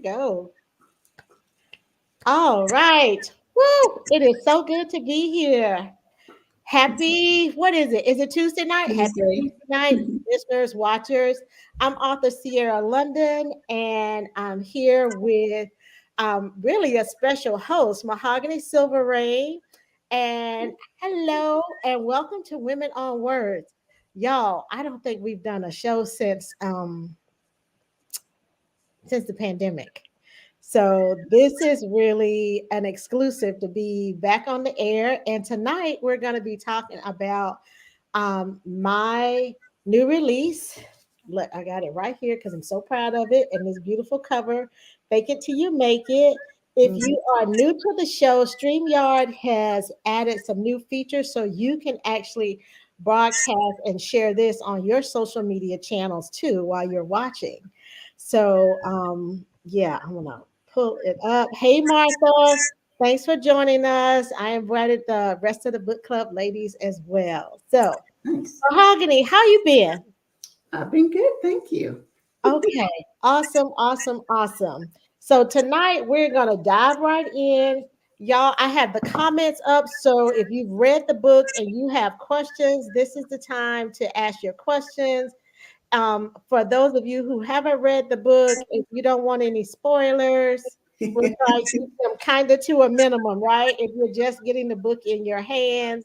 we go. All right. Woo! It is so good to be here. Happy, what is it? Is it Tuesday night? Happy Tuesday. Tuesday night, listeners, watchers. I'm author Siera London, and I'm here with really a special host, Mahogany Silverrain. And hello, and welcome to Women on Words. Y'all, I don't think we've done a show since the pandemic. So this is really an exclusive to be back on the air. And tonight we're going to be talking about my new release. Look, I got it right here because I'm so proud of it. And this beautiful cover, Fake It Till You Make It. If Mhm. you are new to the show, StreamYard has added some new features so you can actually broadcast and share this on your social media channels too while you're watching. So, yeah, I'm gonna pull it up. Hey, Martha, thanks for joining us. I invited the rest of the book club ladies as well. So, Nice. Mahogany, how you been? I've been good, thank you. Okay, awesome, awesome, awesome. So tonight we're gonna dive right in. Y'all, I have the comments up. So if you've read the book and you have questions, this is the time to ask your questions. For those of you who haven't read the book, if you don't want any spoilers, we'll try to keep them kind of to a minimum, right? If you're just getting the book in your hands.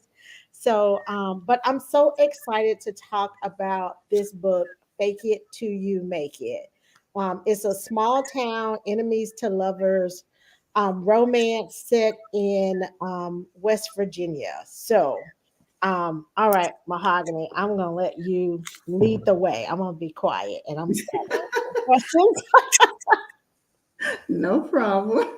So, but I'm so excited to talk about this book, Fake It Till You Make It. It's a small town, enemies to lovers, romance set in West Virginia. So, all right, Mahogany, I'm gonna let you lead the way. I'm gonna be quiet and I'm gonna start asking questions. No problem.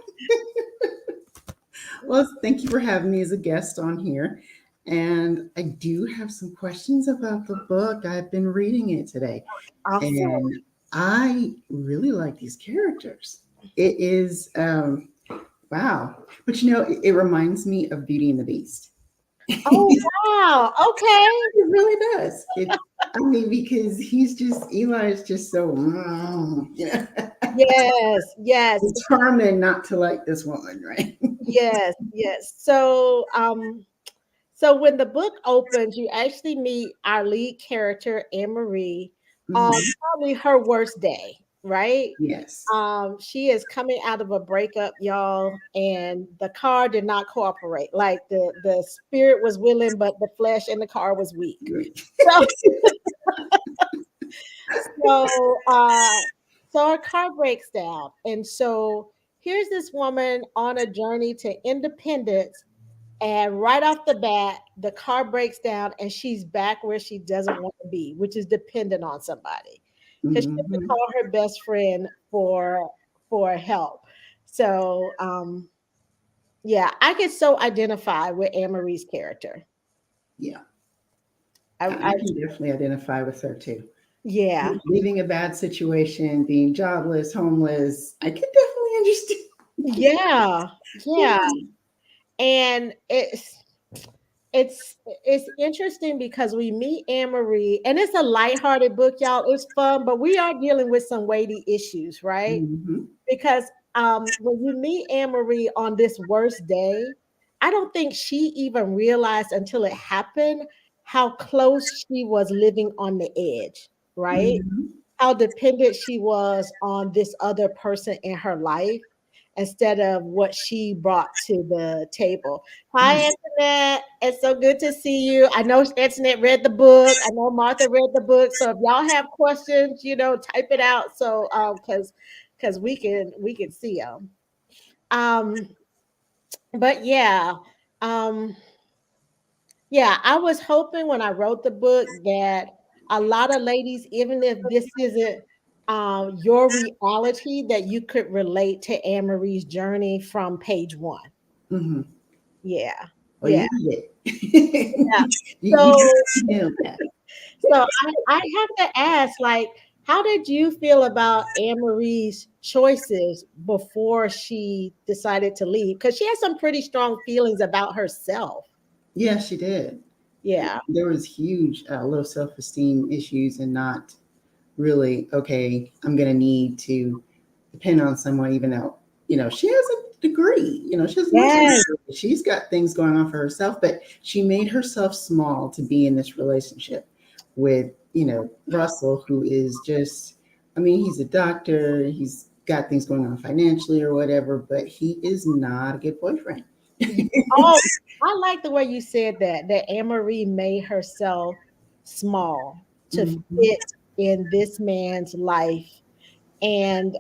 Well, thank you for having me as a guest on here. And I do have some questions about the book. I've been reading it today, Awesome. and I really like these characters. It is, wow. But it reminds me of Beauty and the Beast. Oh It wow. Okay. really does. I mean, because Eli is just so, Yes, yes, determined not to like this woman, right? yes, yes. So when the book opens, you actually meet our lead character, Anne Marie, on Mhm. probably her worst day, right? Yes. She is coming out of a breakup, y'all, and the car did not cooperate. Like the spirit was willing, but the flesh in the car was weak. Great. So so so her car breaks down. And so here's this woman on a journey to independence. And right off the bat, the car breaks down and she's back where she doesn't want to be, which is dependent on somebody. Because she has to Mhm. call her best friend for help. So yeah, I get so identify with Anne Marie's character. Yeah, I I can definitely identify with her too. yeah. Leaving a bad situation, being jobless, homeless, I can definitely understand. Yeah. Yeah. And it's interesting because we meet Anne Marie, and it's a lighthearted book, y'all. It's fun, but we are dealing with some weighty issues, right? Hmm. Because when you meet Anne Marie on this worst day, I don't think she even realized until it happened how close she was living on the edge, right? Hmm. How dependent she was on this other person in her life instead of what she brought to the table. Hi, Right. Antoinette. It's so good to see you. I know Antoinette read the book. I know Martha read the book. So if y'all have questions, type it out. So because we can see them. Um, but um, yeah, I was hoping when I wrote the book that a lot of ladies, even if this isn't your reality, that you could relate to Anne Marie's journey from page one. Hmm. Yeah, Well, yeah, you did. yeah. You So, definitely nailed that. so I have to ask, like, how did you feel about Anne Marie's choices before she decided to leave? Because she had some pretty strong feelings about herself. Yeah, she did. Yeah. There was huge low self-esteem issues and not really, okay, I'm going to need to depend on someone, even though, she has a degree, she has a nursing Yes. degree. She's got things going on for herself, but she made herself small to be in this relationship with, Russell, who is just, I mean, he's a doctor, he's got things going on financially or whatever, but he is not a good boyfriend. Oh, I like the way you said that Anne-Marie made herself small to Mhm. fit in this man's life. And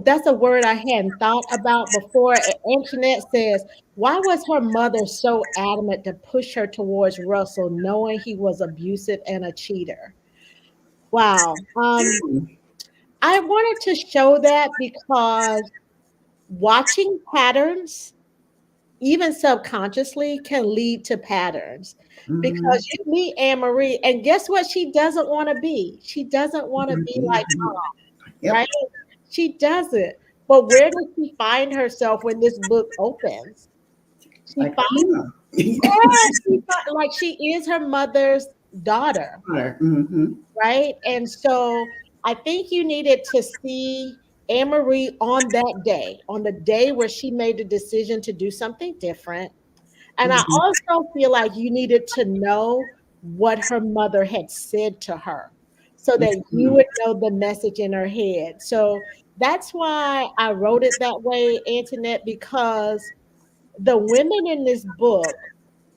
that's a word I hadn't thought about before. Antoinette says, why was her mother so adamant to push her towards Russell, knowing he was abusive and a cheater? Wow. I wanted to show that because watching patterns, even subconsciously, can lead to patterns. Mhm. Because you meet Anne Marie, and guess what? She doesn't want to be. She doesn't want to be like Mhm. mom, Yep. right? She doesn't. But where does she find herself when this book opens? She Like her finds, mom. yeah, like she is her mother's daughter, Mm-hmm. right? And so I think you needed to see Anne Marie on that day, on the day where she made the decision to do something different. And I Hmm. also feel like you needed to know what her mother had said to her so that you would know the message in her head. So that's why I wrote it that way, Antoinette, because the women in this book,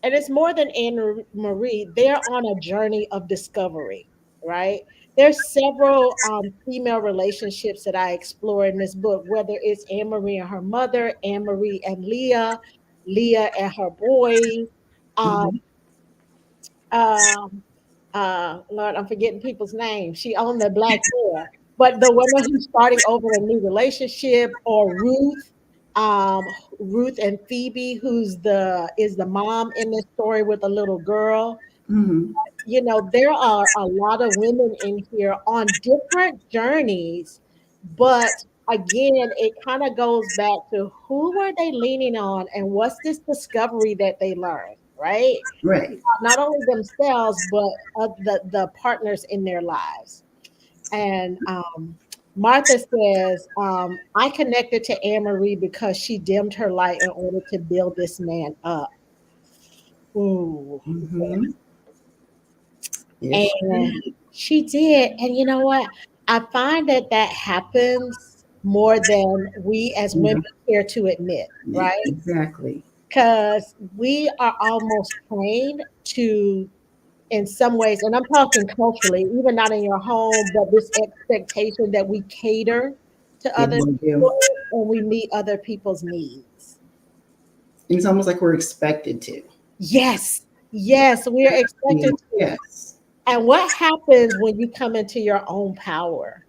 and it's more than Anne Marie, they're on a journey of discovery, right? There's several female relationships that I explore in this book, whether it's Anne Marie and her mother, Anne Marie and Leah, Leah and her boys, um, Hmm. um, Lord, I'm forgetting people's names. She owned the black hair, but the women who's starting over a new relationship, or Ruth and Phoebe, who's the is the mom in this story with a little girl. Hmm. There are a lot of women in here on different journeys, but again, it kind of goes back to who were they leaning on and what's this discovery that they learned, right? Right. Not only themselves, but the partners in their lives. And Martha says, I connected to Anne Marie because she dimmed her light in order to build this man up. Ooh. Hmm. Yes, she And did. she did. And you know what? I find that happens more than we as women Yeah. care to admit, Yeah, right? exactly. Because we are almost trained to, in some ways, and I'm talking culturally, even not in your home, but this expectation that we cater to Yeah, other we do. people and we meet other people's needs. And it's almost like we're expected to. Yes, yes, we're expected to. Yes. And what happens when you come into your own power?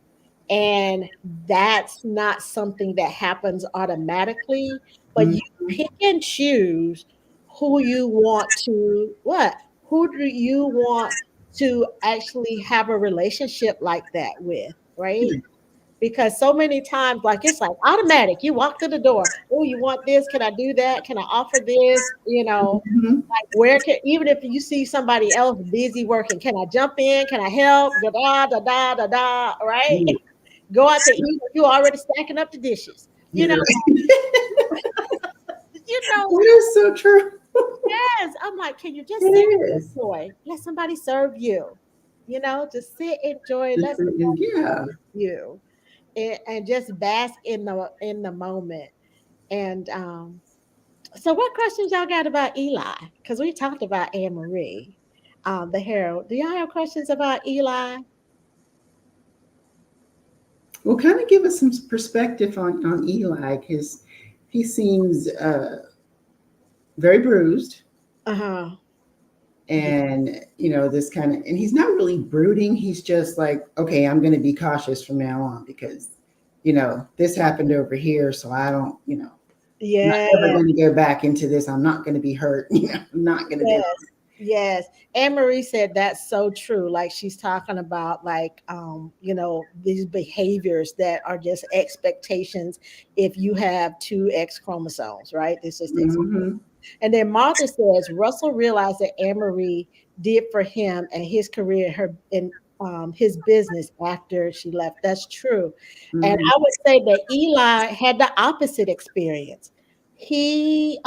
And that's not something that happens automatically, but you Mhm. pick and choose who you want to what? Who do you want to actually have a relationship like that with, right? Because so many times, like it's like automatic. You walk through the door. Oh, you want this? Can I do that? Can I offer this? Mhm. Like where can, even if you see somebody else busy working, can I jump in? Can I help? Da da da da da da. Right? Yeah, Go out to eat. You already stacking up the dishes. You you're know. right. You know. That is so true. Yes. I'm like, can you It just sit and is. enjoy? Let somebody serve you. Just sit, enjoy. Let somebody Yeah. serve you, and just bask in the moment. And so, what questions y'all got about Eli? Because we talked about Anne Marie, the hero. Do y'all have questions about Eli? Well, kind of give us some perspective on Eli, because he seems very bruised, Uh huh. Yeah. and this kind of, and he's not really brooding. He's just like, okay, I'm going to be cautious from now on, because this happened over here, so I don't, I'm not Yeah. ever going to go back into this. I'm not going to be hurt. I'm not going to do Yes. Yes. Anne Marie said that's so true. Like she's talking about like these behaviors that are just expectations if you have two X chromosomes, right? This is it. Hmm. and then Martha says Russell realized that Anne Marie did for him and his career her his business after she left. That's true. And Mm-hmm. I would say that Eli had the opposite experience. He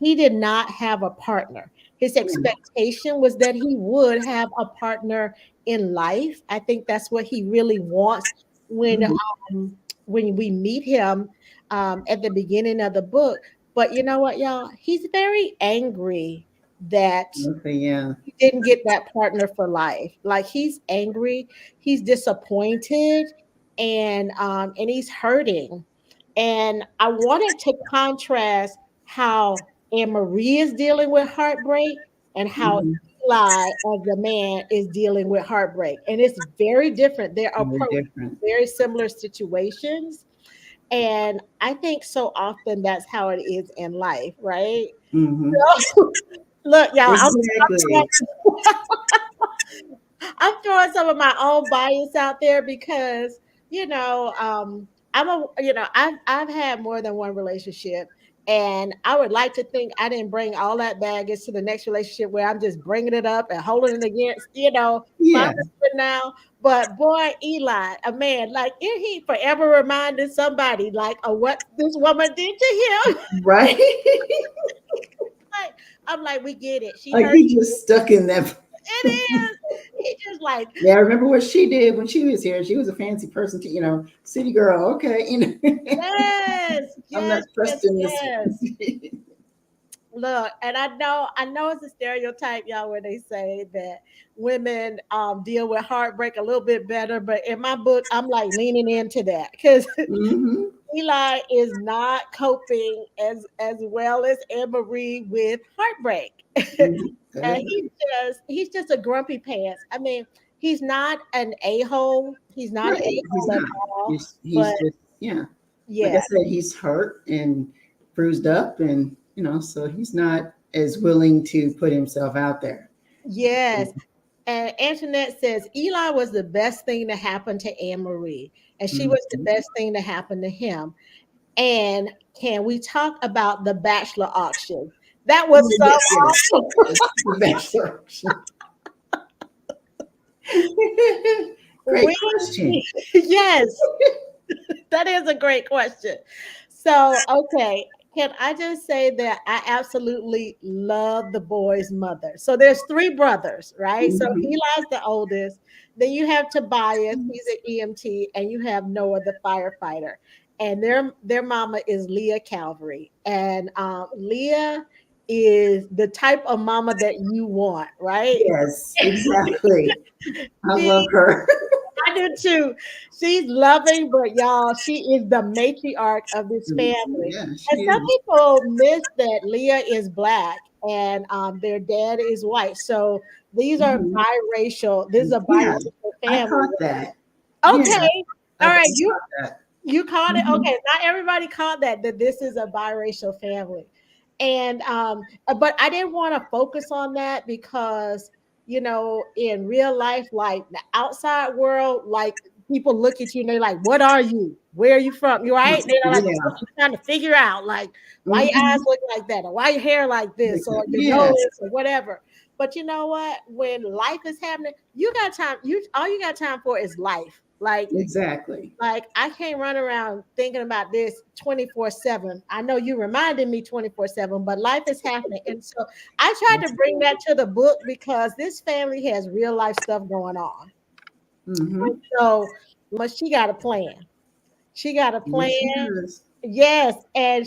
did not have a partner. His Yeah. expectation was that he would have a partner in life. I think that's what he really wants when Mm-hmm. um, when we meet him at the beginning of the book. But you know what, y'all? He's very angry that Okay. Yeah. he didn't get that partner for life. Like he's angry, he's disappointed, and he's hurting. And I wanted to contrast how Anne Marie is dealing with heartbreak and how Mm-hmm. Eli as a man is dealing with heartbreak. And it's very different. They are Very approaching different. very similar situations. And I think so often that's how it is in life, right? Mm-hmm. Look, y'all, Exactly. I'm throwing some of my own bias out there because I've had more than one relationship, and I would like to think I didn't bring all that baggage to the next relationship where I'm just bringing it up and holding it against 5 Yeah. years now. But boy, Eli, a man, like he forever reminded somebody like of what this woman did to him. Right. Like I'm like, we get it. She Like hurt. he just stuck in that. It is. He just like Yeah, I remember what she did when she was here. She was a fancy person, to, city girl. Okay, yes, I'm yes, not yes, trusting this. yes. Look, and I know it's a stereotype, y'all, where they say that women deal with heartbreak a little bit better, but in my book, I'm like leaning into that because Mm-hmm. Eli is not coping as well as Anne Marie with heartbreak. Mm-hmm. And he's just a grumpy pants. I mean, he's not an a-hole. He's not an Right. He's a-hole at not. all. He's But just, yeah. Like I yeah, said, he's hurt and bruised up, and so he's not as willing to put himself out there. yes. And Antoinette says Eli was the best thing to happen to Anne Marie, and she was the Mm-hmm. best thing to happen to him. And can we talk about the bachelor auction? That was so Yes, yes, awesome. yes. The bachelor. Great We, question. yes, that is a great question. So, okay, can I just say that I absolutely love the boy's mother. So there's three brothers, right? So Mm-hmm. Eli's the oldest. Then you have Tobias, he's an EMT, and you have Noah, the firefighter. And their mama is Leah Calvary, and Leah is the type of mama that you want, right? Yes, exactly. I love her. I do too. She's loving, but y'all, she is the matriarch of this family. Yeah, And she some is. people miss that Leah is black and their dad is white. So these are Mhm. biracial. This is a Yeah, biracial I family. caught that. Yeah, Okay. I All right. You caught that. you caught it? Mhm. Okay, not everybody caught that this is a biracial family. And but I didn't want to focus on that because in real life, like the outside world, like people look at you and they're like, what are you? Where are you from? You right? They're like Yeah. trying to figure out like why your eyes Mhm. look like that, or why your hair like this, or your Yeah, nose, or whatever. But you know what? When life is happening, you got time. You got time for is life. exactly. Like I can't run around thinking about this 24/7. I know you reminded me 24/7, but life is happening. And so I tried to bring that to the book because this family has real life stuff going on. And Mm-hmm. so but she got a plan. She got a plan. Yes, she does. Yes. And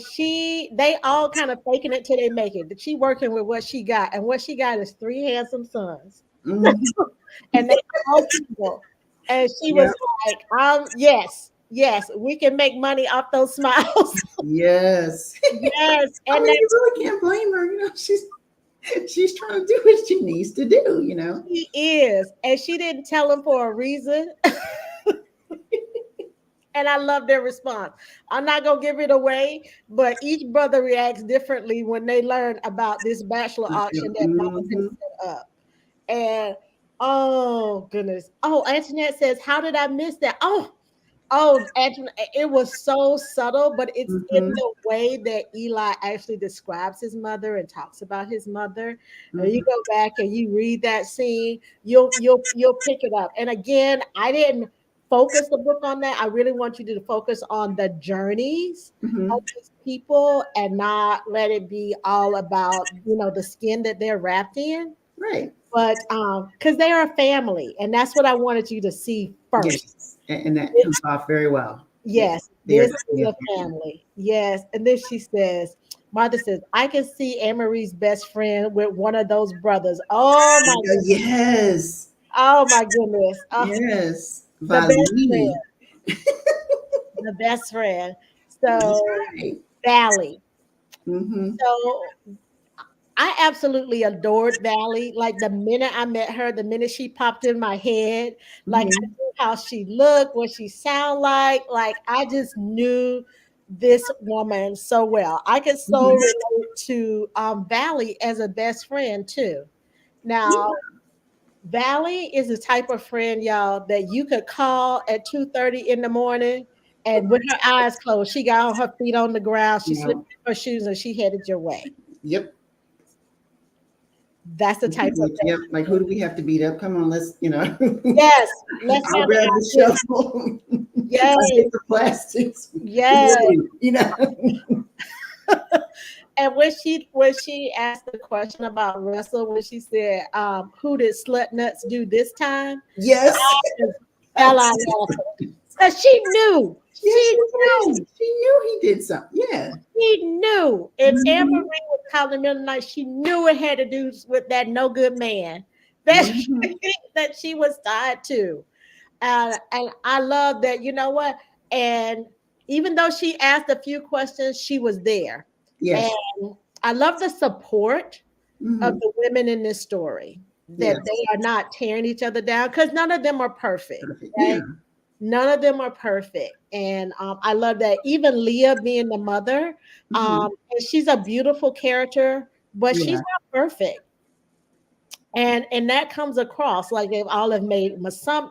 they all kind of faking it till they make it. But she working with what she got. And what she got is three handsome sons. Hmm. And they all single. And she was Yep. like, yes, yes, we can make money off those smiles. Yes. Yes. I And mean, that you really can't blame her. She's trying to do what she needs to do. she is. And she didn't tell him for a reason. And I love their response. I'm not gonna give it away, but each brother reacts differently when they learn about this bachelor auction that Mama has Mm-hmm. set up. And oh goodness. Oh, Antoinette says, how did I miss that? Oh, Oh, and it was so subtle, but it's in Mm-hmm. the way that Eli actually describes his mother and talks about his mother. And you Mm-hmm. go back and you read that scene, you'll pick it up. And again, I didn't focus the book on that. I really want you to focus on the journeys of Mm-hmm. these people and not let it be all about, the skin that they're wrapped in. Right. But because they are a family, and that's what I wanted you to see first. Yes. And that comes off very well. Yes. Yes, They are this is definitely a a family. family. Yes. And then she says, Martha says, I can see Anne Marie's best friend with one of those brothers. Oh my goodness. Yes. Oh my goodness. Oh, Yes. the best friend. Valini. The best friend. That's So right. Valley. Mm-hmm. So I absolutely adored Valley. Like the minute I met her, the minute she popped in my head, like I Mm-hmm. knew how she looked, what she sound like. Like I just knew this woman so well. I could so Mm-hmm. relate to Valley as a best friend too. Now, Yeah. Valley is the type of friend, y'all, that you could call at 2:30 in the morning and with her eyes closed, she got on her feet on the ground, she slipped No. in her shoes and she headed your way. Yep. That's the type She's of like, yep. best Like, who friend. do we have to beat up? Come on, let's, Yes, let's I'll grab handle the this. shovel. I'll Yes, get the plastics. Get yes. ready. And when she asked the question about Russell, when she said, "Who did Slut Nuts do this time?" Yes. I just fell out laughing because she knew, Yes, she she did. knew, She knew he did something. Yeah. she knew. If Anne Mm-hmm. Marie was calling the middle of the night, she knew it had to do with that no good man that Mm-hmm. that she was tied to. And I love that, you know what? And even though she asked a few questions, she was there. And Yes. I love the support of Mm-hmm. the women in this story, that they Yes. are not tearing each other down because none of them are perfect, Perfect. Yeah. right? None of them are perfect. And I love that even Leah being the mother, Mm-hmm. and she's a beautiful character, but she's Yeah. not perfect, and that comes across like they've all have made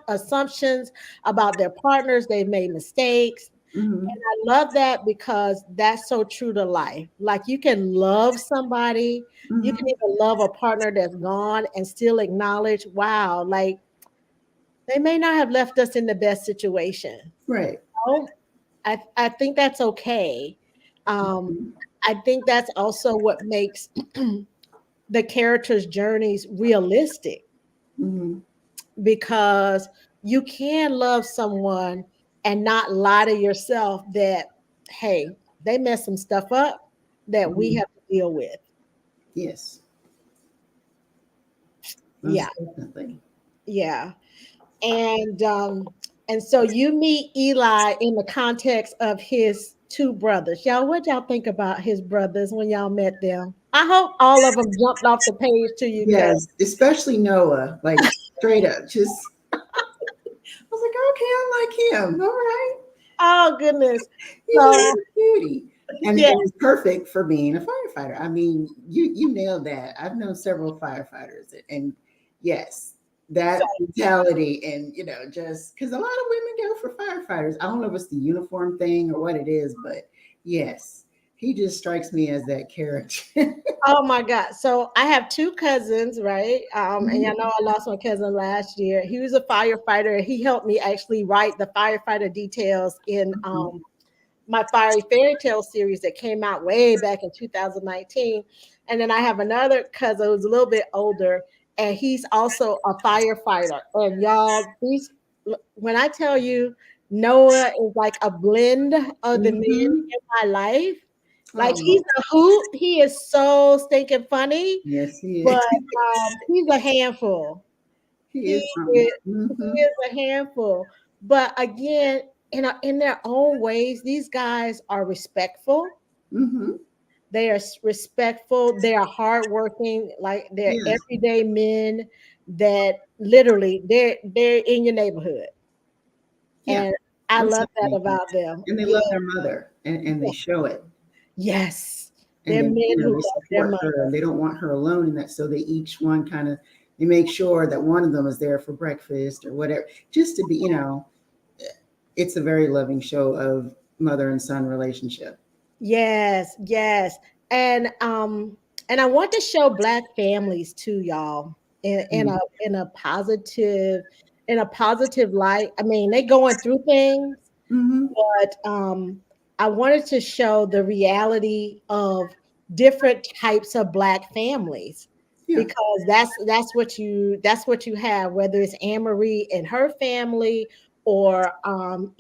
assumptions about their partners, they've made mistakes. Mm-hmm. I love that because that's so true to life. Like you can love somebody, you can Mm-hmm. even love a partner that's gone and still acknowledge, wow, like they may not have left us in the best situation. Right. Oh, I think that's okay. um Mm-hmm. I think that's also what makes the characters journeys realistic, Mm-hmm. because you can love someone and not lie to yourself that, hey, they messed some stuff up that we Mm-hmm. have to deal with. Yes. Yeah, Most definitely. yeah. And so you meet Eli in the context of his two brothers. Y'all, what y'all think about his brothers when y'all met them? I hope all of them jumped off the page to you, because Yes. Especially Noah. Like straight up. Just I was like, okay, I like him. All right. oh goodness. He's a So little cutie. And yeah, he's perfect for being a firefighter. I mean, you nailed that. I've known several firefighters, and yes, that mentality, and just because a lot of women go for firefighters. I don't know if it's the uniform thing or what it is, but yes, he just strikes me as that character. oh my God. So I have two cousins, right? And y'all Mhm, know I lost my cousin last year. He was a firefighter. He helped me actually write the firefighter details in mhm, my Fiery Fairy Tale series that came out way back in 2019. And then I have another cousin who's a little bit older, and he's also a firefighter. And y'all, these when I tell you Noah is like a blend of the men mhm. in my life. Like he's Oh, a hoot. He is so stinking funny, yes, he but is. he's a handful. He He is something. is, he is a handful. But again, in their own ways, these guys are respectful. Hmm. They are respectful. They are hardworking. Like they're Yes, everyday men that literally they're in your neighborhood, yeah, and I most love that definitely. about them. And they Yeah. love their mother, and they show it. Yes, And they're they men who they love their support her, mother. and they don't want her alone in that, so they each one kind of they make sure that one of them is there for breakfast or whatever, just to be, it's a very loving show of mother and son relationship. Yes, yes. And I want to show black families too, y'all, in a positive light. I mean, they going through things, Mm-hmm. but I wanted to show the reality of different types of black families Yeah. because that's what you have, whether it's Anne Marie and her family or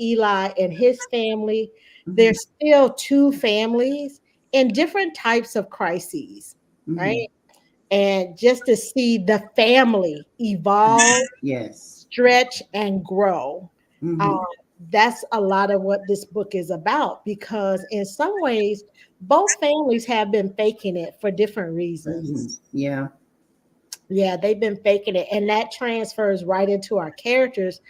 Eli and his family. Mm-hmm. There's still two families in different types of crises, Mm-hmm. right? And just to see the family evolve, Yes. stretch, and grow. Um, Mm-hmm. that's a lot of what this book is about because, in some ways, both families have been faking it for different reasons. Reasons. Yeah. Yeah, they've been faking it, and that transfers right into our characters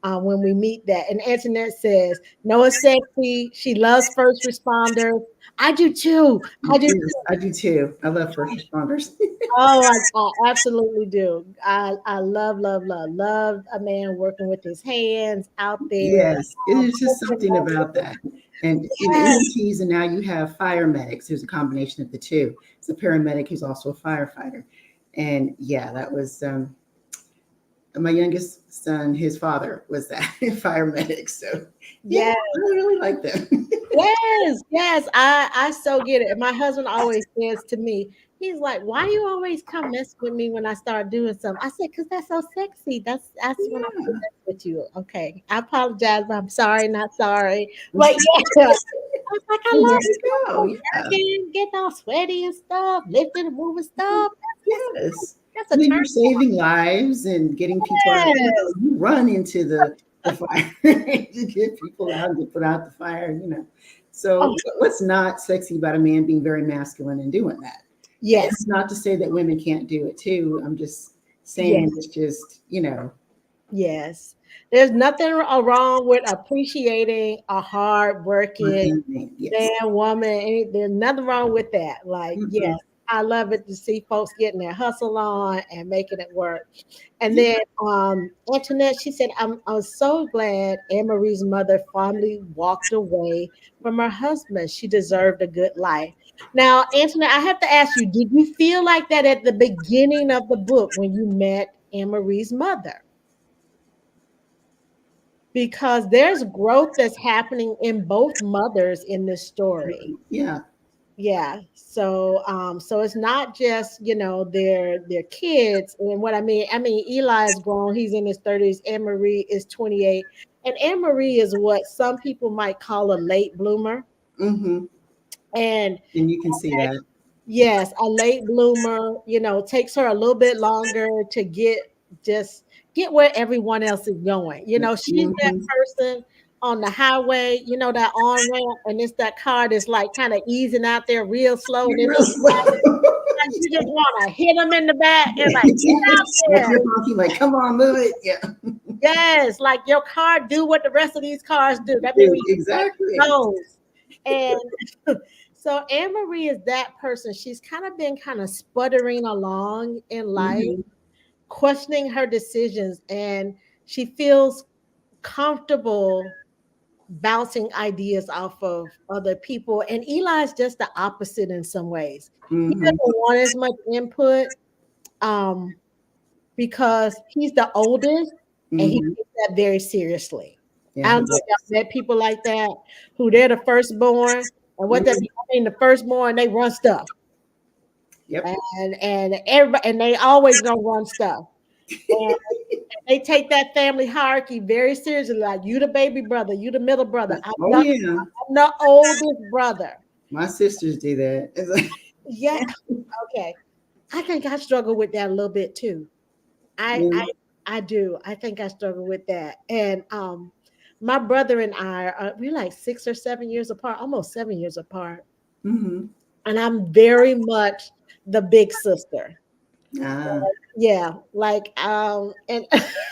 when we meet that. And Antoinette says, Noah's sexy. She loves first responders. I do too. I do Yes, too. I do too. I love first responders. Oh, I absolutely do. I love, love, love, love a man working with his hands out there. Yes, it is just Cooking something about up. that. And in Yes, EMTs, and now you have fire medics. There's a combination of the two. It's a paramedic who's also a firefighter. And yeah, that was my youngest son. His father was that fire medic. So yeah, yes. I really like them. Yes, yes, I so get it. And my husband always says to me, he's like, "Why you always come mess with me when I start doing something?" I said, "Cause that's so sexy. That's when I want to Yeah. mess with you." Okay, I apologize, but I'm sorry, not sorry. But yeah, I was like, "I Well, there love you go. you Yeah. working, getting all sweaty and stuff, lifting and moving stuff. Yes. That's a And then turn you're saving lives and getting people out. on." You run into the fire to get people out and to put out the fire. Oh, So what's not sexy about a man being very masculine and doing that? And yes, it's not to say that women can't do it too. I'm just saying yes. it's just. Yes. There's nothing wrong with appreciating a hard working Working man. Yes. man, woman. There's nothing wrong with that. Like, yes, Mm-mm. I love it to see folks getting their hustle on and making it work. And Yeah. then Antoinette, she said, I'm so glad Anne Marie's mother finally walked away from her husband. She deserved a good life. Now, Antoinette, I have to ask you, did you feel like that at the beginning of the book when you met Anne Marie's mother? Because there's growth that's happening in both mothers in this story. Yeah. Yeah. So it's not just, their kids. And what I mean, Eli is grown, he's in his 30s, Anne Marie is 28. And Anne Marie is what some people might call a late bloomer. Mm-hmm. And And you can see that. yes, a late bloomer, takes her a little bit longer to just get where everyone else is going. She's that Mm-hmm. person on the highway, that on ramp, and it's that car that's like kind of easing out there real slow, and You're it's real slow. like you just want to hit them in the back and like get Like out you're there. honking, like, come on, move it. Yeah. Yes, like your car do what the rest of these cars do. That means Do we that exactly. goes. And so Anne Marie is that person. She's kind of been kind of sputtering along in life, Hmm. questioning her decisions, and she feels comfortable bouncing ideas off of other people. And Eli's just the opposite in some ways. He doesn't Hmm. want as much input. Um, because he's the oldest and he Hmm. takes that very seriously. Yeah, I he don't know if does. y'all met people like that who they're the firstborn, and what that Mhm. means, I mean, the firstborn they run stuff, Yep. and everybody and they always gonna run stuff, and they take that family hierarchy very seriously. Like you the baby brother, you the middle brother. Oh yeah, I'm the oldest brother. my sisters do that. It's like, Yeah, okay. I think I struggle with that a little bit too. I I yeah. I do. I think I struggle with that. And my brother and I are we're like 6 or 7 years apart, almost 7 years apart. Hmm. And I'm very much the big sister. Ah, Yeah, like and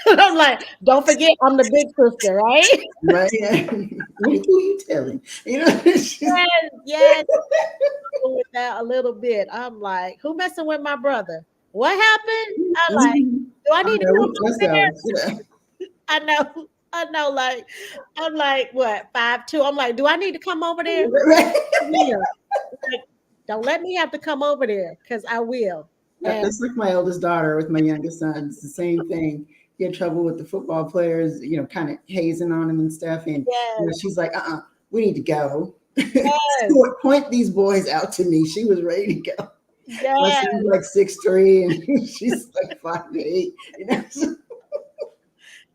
I'm like, don't forget I'm the big sister, right? right. Yeah. Who you telling? It's just, Yes, yes, with that a little bit. I'm like, who messing with my brother? What happened? I like, mhm. do I I need to know. come Let's over go. there? I know. I know, like I'm like what 5'2". I'm like, do I need to come over there? Right? I will. Like, don't let me have to come over there because I will. Yep, And that's like my oldest daughter with my youngest son. It's the same thing. Get in trouble with the football players, kind of hazing on him and stuff. And yes, she's like, we need to go. yes, Point these boys out to me. She was ready to go. My yes. son's like 6'3" and she's like 5'8". So,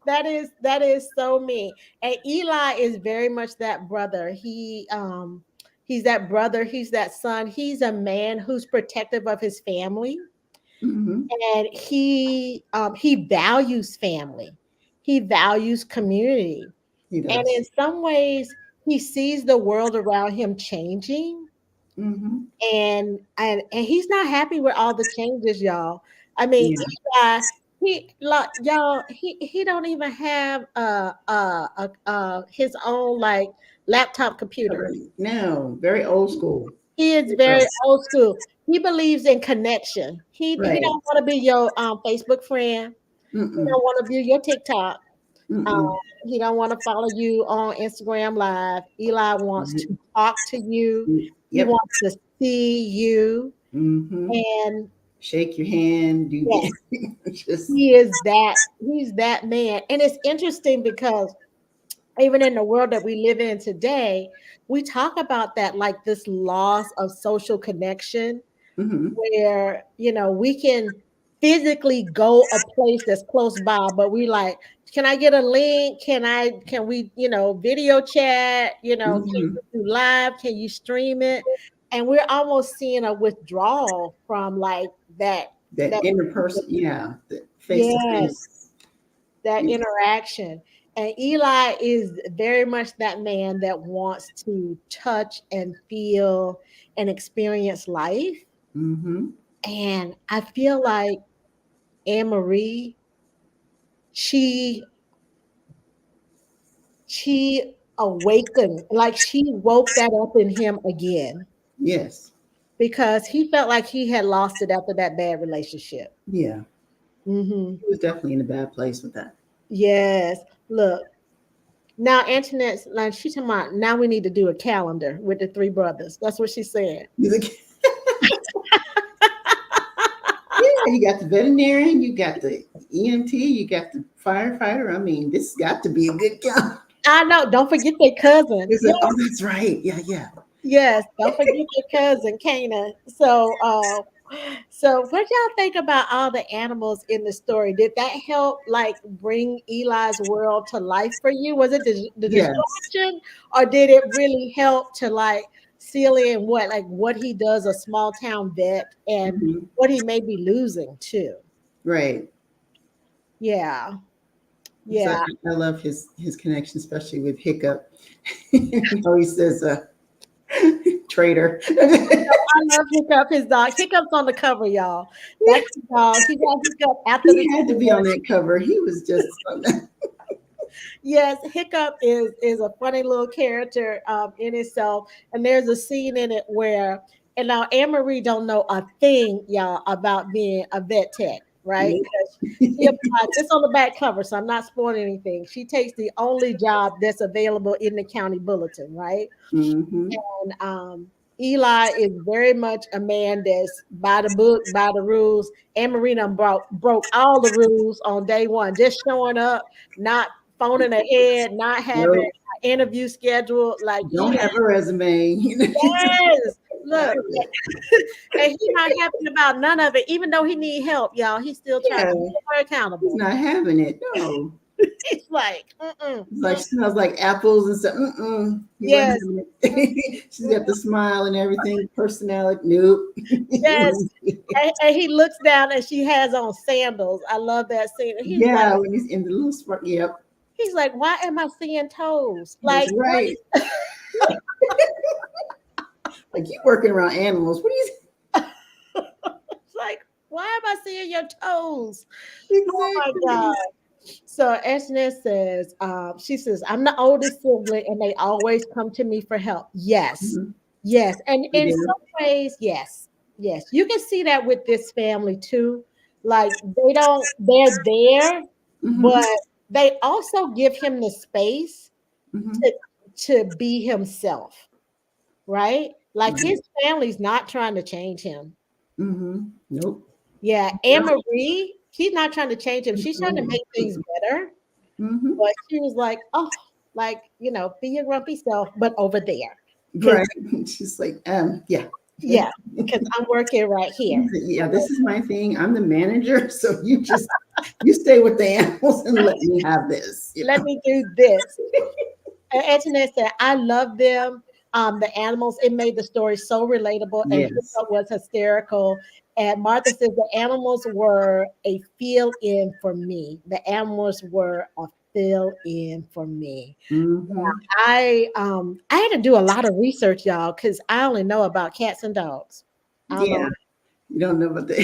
That is so me. And Eli is very much that brother. He's that brother, he's that son. He's a man who's protective of his family, hmm and he values family. He values community. he And does. in some ways he sees the world around him changing, hmm and he's not happy with all the changes, y'all. I mean, Yeah. Eli, he like y'all, he don't even have his own like laptop computer. No, very old school. He is very old school. He believes in connection. He Right. don't want to be your Facebook friend. He Mm-mm. don't want to be your TikTok. Um, Mm-mm. he don't want to follow you on Instagram Live. Eli wants to talk to you. He Yep. wants to see you. hmm And Shake your hand. Do yes, this. Just he's that man. And it's interesting because even in the world that we live in today, we talk about that like this loss of social connection hmm where we can physically go a place that's close by, but we like, can I get a link? Can we video chat? Can hmm you do live? Can you stream it? And we're almost seeing a withdrawal from like that that inner person. Yeah, the face to yes, face. that interaction. And Eli is very much that man that wants to touch and feel and experience life. hmm And I feel like Anne Marie, she she awakened, like she woke that up in him again Yes. because he felt like he had lost it after that bad relationship. Yeah. Hmm. He was definitely in a bad place with that. Yes. Look, now Antoinette's like she talking about now we need to do a calendar with the three brothers. That's what she said. He's like, yeah, you got the veterinarian, you got the EMT, you got the firefighter. I mean, this has got to be a good guy. I know. Don't forget their cousin. It's like, oh, that's right. Yeah, yeah. Yes, don't forget your cousin Cana. So what y'all think about all the animals in the story? Did that help like bring Eli's world to life for you? Was it the Yes. distraction, or did it really help to like seal in what he does, a small town vet, and hmm what he may be losing too? Right. Yeah, So yeah. I love his connection, especially with Hiccup. He says, traitor. I love Hiccup, his dog. Hiccup's on the cover, y'all. That's his dog. He got Hiccup after the He had to be on that cover. He was just yes, Hiccup is a funny little character in itself, and there's a scene in it where, and now Anne Marie don't know a thing, y'all, about being a vet tech, right? nope. Because she applied. It's on the back cover, so I'm not spoiling anything. She takes the only job that's available in the county bulletin, right? hmm And Eli is very much a man that's by the book, by the rules. Anne Marie done broke all the rules on day one, just showing up, not phoning ahead, not having Nope. an interview scheduled. Like Don't have a resume. yes, None look, of it. and he's not happy about none of it, even though he need help, y'all. He's still trying Yeah, to hold her he's accountable. not having it. No. He's like, mm-mm, It's like smells like apples and stuff. Mm-mm. He wasn't yes, having it. She's got the smile and everything, personality. Nope. yes. And he looks down and she has on sandals. I love that scene. And Yeah, when he's in the little spark. Yep. he's like, why am I seeing toes? That's Like, what right. Like you working around animals. What do you is like, why am I seeing your toes? Oh my God. exactly? So Esnes says, she says, I'm the oldest sibling and they always come to me for help. Yes. Mhm. Yes. And They in do. some ways, yes. Yes. You can see that with this family too. Like they're there, but hmm they also give him the space Mm-hmm. to be himself, right? Like Right. his family's not trying to change him. Mm-hmm. Nope. Yeah, Anne Marie, she's not trying to change him. She's trying to make things better. Mm-hmm. But she was like, oh, like, be your grumpy self, but over there. Because, Right. She's like, yeah. Okay. yeah, because I'm working right here. Yeah, this is my thing. I'm the manager, so you stay with the animals and let me have this. Let me do this. And Antoinette said, I love them. The animals, it made the story so relatable, and Yes. Hiccup was hysterical. And Martha says the animals were a fill in for me. The animals were a fill in for me. Mm-hmm. I had to do a lot of research, y'all, because I only know about cats and dogs. I don't Yeah. know. You don't know about the.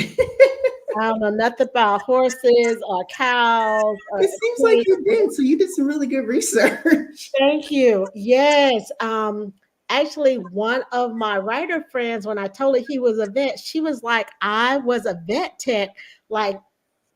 I don't know nothing about horses or cows or It seems like pigs. you did. So you did some really good research. Thank you. Yes. Actually, one of my writer friends, when I told her he was a vet, she was like, I was a vet tech like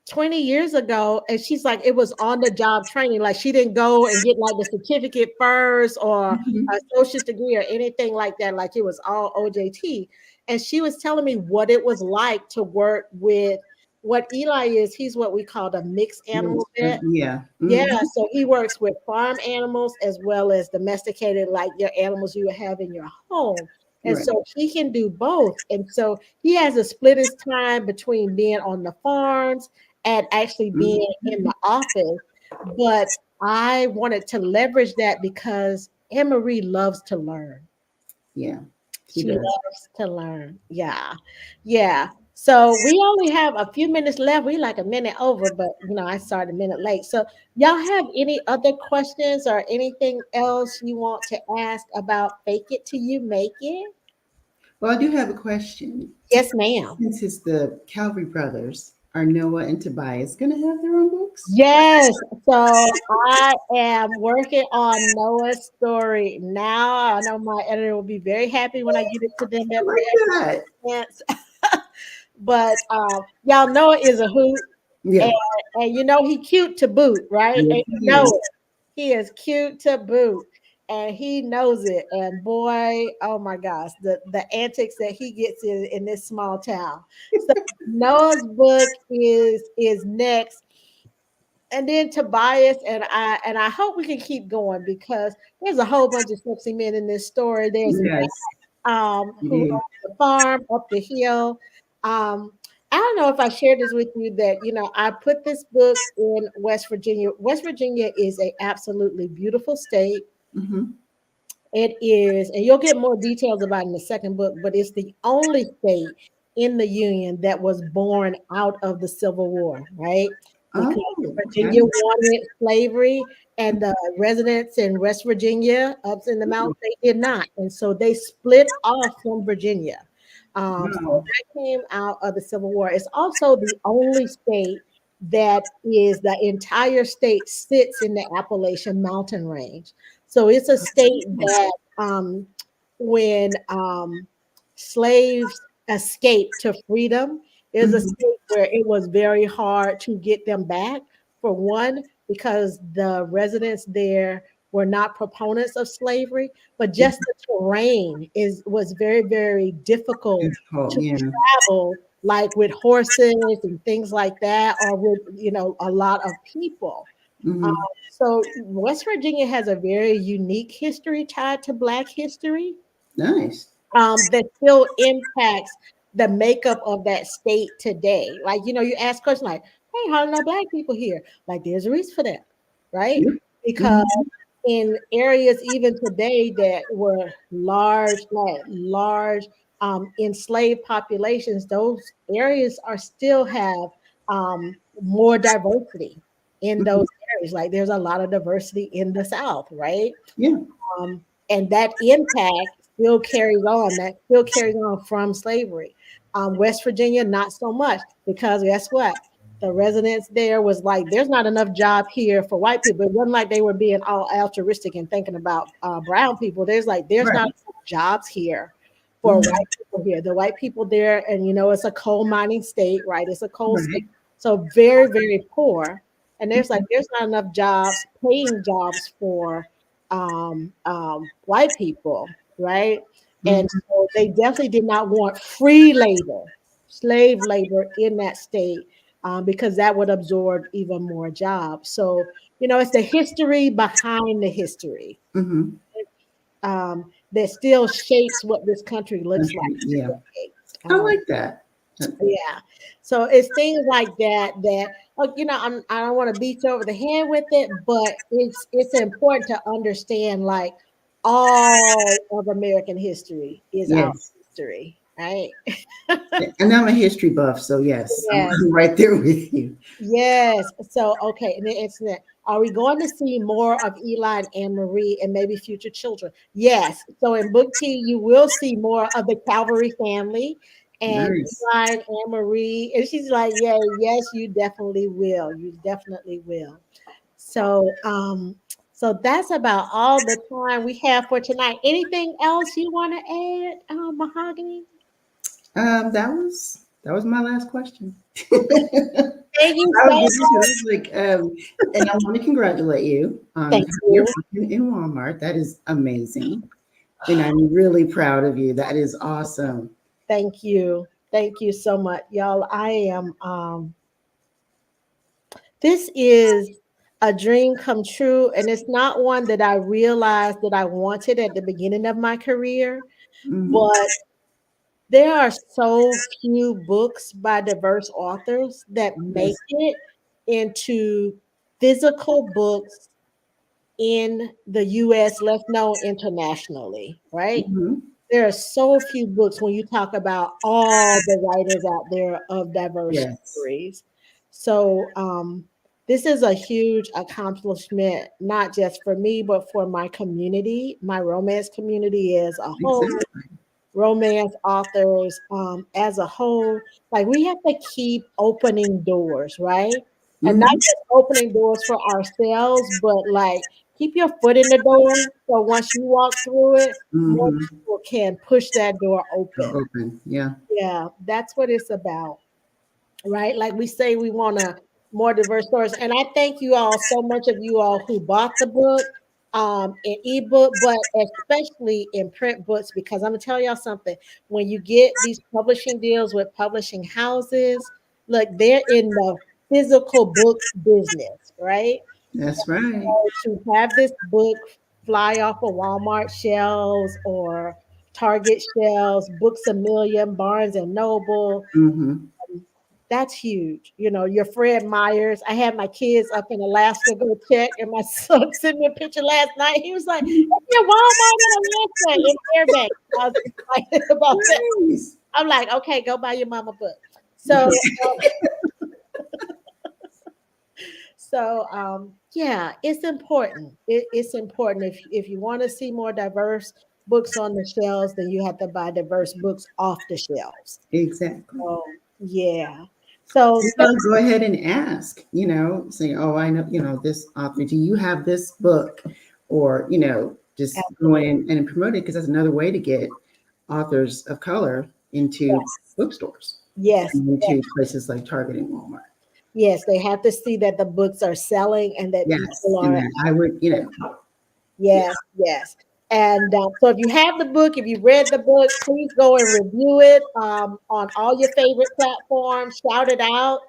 20 years ago. And she's like, it was on the job training. Like she didn't go and get like the certificate first or Mhm. a associate's degree or anything like that. Like it was all OJT. And she was telling me what it was like to work with what Eli is. He's what we call a mixed animal vet. Yeah. Yeah, Hmm. so he works with farm animals as well as domesticated, like your animals you would have in your home. And Right. so he can do both. And so he has to split his time between being on the farms and actually being in Mhm. the office. But I wanted to leverage that because Emery loves to learn. Yeah. He She does. loves to learn. Yeah. Yeah. So we only have a few minutes left. We like a minute over, but I started a minute late. So y'all have any other questions or anything else you want to ask about fake it till you make it? Well, I do have a question. Yes, ma'am. Since it's the Calvary brothers, are Noah and Tobias going to have their own books? Yes. So I am working on Noah's story now. I know my editor will be very happy when I get it to them I at like that. chance. But y'all know it is a hoot. Yeah. And, he cute to boot, right? Yes, And you he know is. it. He is cute to boot. And he knows it. And boy, oh my gosh, the antics that he gets in this small town. So Noah's book is next. And then Tobias and I hope we can keep going because there's a whole bunch of sexy men in this story. There's Yes, who it is. owns the farm up the hill. I don't know if I shared this with you that I put this book in West Virginia. West Virginia is a absolutely beautiful state. Hmm. It is, and you'll get more details about it in the second book, but it's the only state in the Union that was born out of the Civil War, right? Because Oh, okay. Virginia wanted slavery, and the residents in West Virginia, up in the mountains, they did not. And so they split off from Virginia. So Wow. that came out of the Civil War. It's also the only state that is the entire state sits in the Appalachian Mountain Range. So it's a state that when slaves escaped to freedom, is a Mhm. state where it was very hard to get them back. For one, because the residents there were not proponents of slavery, but just the terrain was very, very difficult Difficult, to yeah. travel, like with horses and things like that, or with a lot of people. Um, Hmm. so West Virginia has a very unique history tied to Black history Nice. that still impacts the makeup of that state today. Like, you ask questions like, hey, how are no Black people here? Like, there's a reason for that, right? Yep. Because Hmm. in areas even today that were large enslaved populations, those areas are still have more diversity in those areas. Like there's a lot of diversity in the South, right? Yeah. And that impact still carries on. That still carries on from slavery. West Virginia, not so much, because guess what? The residents there was like, there's not enough job here for white people. It wasn't like they were being all altruistic and thinking about brown people. There's Right. not enough jobs here for Hmm. white people here. The white people there, and it's a coal mining state, right? It's a coal state, Right. so very, very poor. and there's not enough jobs, paying jobs for white people, right? And Mhm. so they definitely did not want free labor, slave labor in that state, because that would absorb even more jobs. So, it's the history behind the history, Mhm. that still shapes what this country looks like Country, yeah. today. I like that. Yeah. So it's things like that I don't want to beat you over the head with it, but it's important to understand, like, all of American history is our Yes. history, right? And I'm a history buff, so yes, I'm, Yes. I'm right there with you. Yes. So, okay. And then it's are we going to see more of Eli and Anne Marie and maybe future children? Yes. So in book two, you will see more of the Calvary family and Nice. Eli and Anne Marie. And she's like, yeah, yes, you definitely will. You definitely will. So, so that's about all the time we have for tonight. Anything else you want to add, Mahogany? That was my last question. I Thank you was so getting to much. this like, and I want to congratulate you on Thank having your you. book in Walmart. That is amazing, and I'm really proud of you. That is awesome. Thank you. Thank you so much, y'all. I am this is a dream come true, and it's not one that I realized that I wanted at the beginning of my career, Hmm. but there are so few books by diverse authors that make Yes. it into physical books in the US, let's know internationally, right? Hmm. There are so few books when you talk about all the writers out there of diverse Yes. stories. So, this is a huge accomplishment, not just for me, but for my community, my romance community as a whole, Exactly. romance authors as a whole. Like, we have to keep opening doors, right? And not Hmm. just opening doors for ourselves, but like keep your foot in the door. So once you walk through it, more Hmm. people can push that door open. Open. Yeah. Yeah, that's what it's about, right? Like we say, we want a more diverse stories. And I thank you all so much of you all who bought the book in ebook, but especially in print books, because I'm gonna tell y'all something. When you get these publishing deals with publishing houses, look, they're in the physical book business, right? That's right. So to have this book fly off of Walmart shelves or Target shelves, Books a Million, Barnes and Noble, Hmm. that's huge. Your Fred Meyers. I had my kids up in Alaska go check, and my son sent me a picture last night. He was like, "It's your Walmart in Alaska in Fairbanks." I was excited about that. Nice. I'm like, okay, go buy your mama book. So, yeah, it's important. It's important. If you want to see more diverse books on the shelves, then you have to buy diverse books off the shelves. Exactly. So, yeah. So, Well, go ahead and ask, say, oh, I know, this author, do you have this book? Or, just go absolutely. in and promote it because that's another way to get authors of color into Yes. bookstores Yes. and into places like Target and Walmart. Yes, they have to see that the books are selling and that Yes. people And are. then I would, yeah, Yes, yes. And so if you have the book, if you read the book, please go and review it on all your favorite platforms. Shout it out.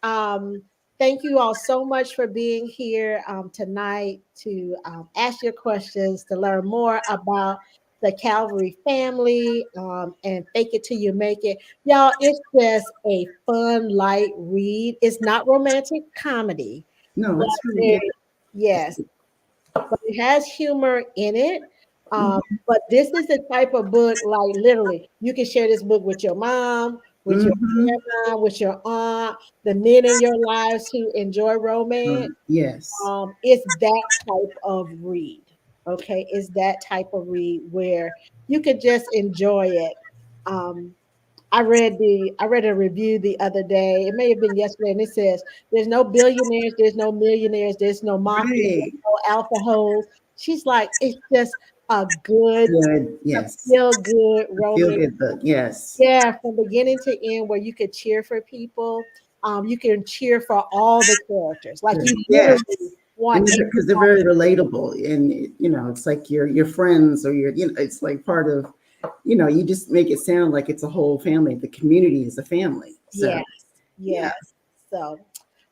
Um, Thank you all so much for being here tonight to ask your questions, to learn more about the Calvary family and fake it till you make it. Y'all, it's just a fun, light read. It's not romantic comedy, no, but it's really, yeah, yes, but it has humor in it. But this is the type of book, like literally, you can share this book with your mom, with your mm-hmm. grandma, with your aunt, the men in your lives who enjoy romance. Yes, It's that type of read. Okay, it's that type of read where you could just enjoy it. Um, I read a review the other day. It may have been yesterday, and it says there's no billionaires, there's no millionaires, there's no mafia, right, there's no alpha holes. She's like, it's just a good, good, yes, feel good a feel romance. good book, yes, Yeah, from beginning to end, where you could cheer for people. You can cheer for all the characters. Like you Yes. literally want And because they're very everybody. relatable, and it's like your friends, or it's like part of, you just make it sound like it's a whole family. The community is a family. Yes, So yes. yeah. So,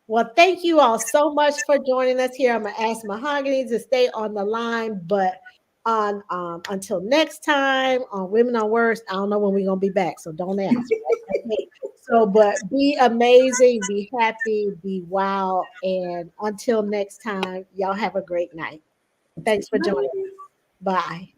well, thank you all so much for joining us here. I'm gonna ask Mahogany to stay on the line, but on until next time on Women on Words, I don't know when we're gonna be back, so don't answer. Right? Okay. So, but be amazing, be happy, be wild, and until next time, y'all have a great night. Thanks for joining. Bye.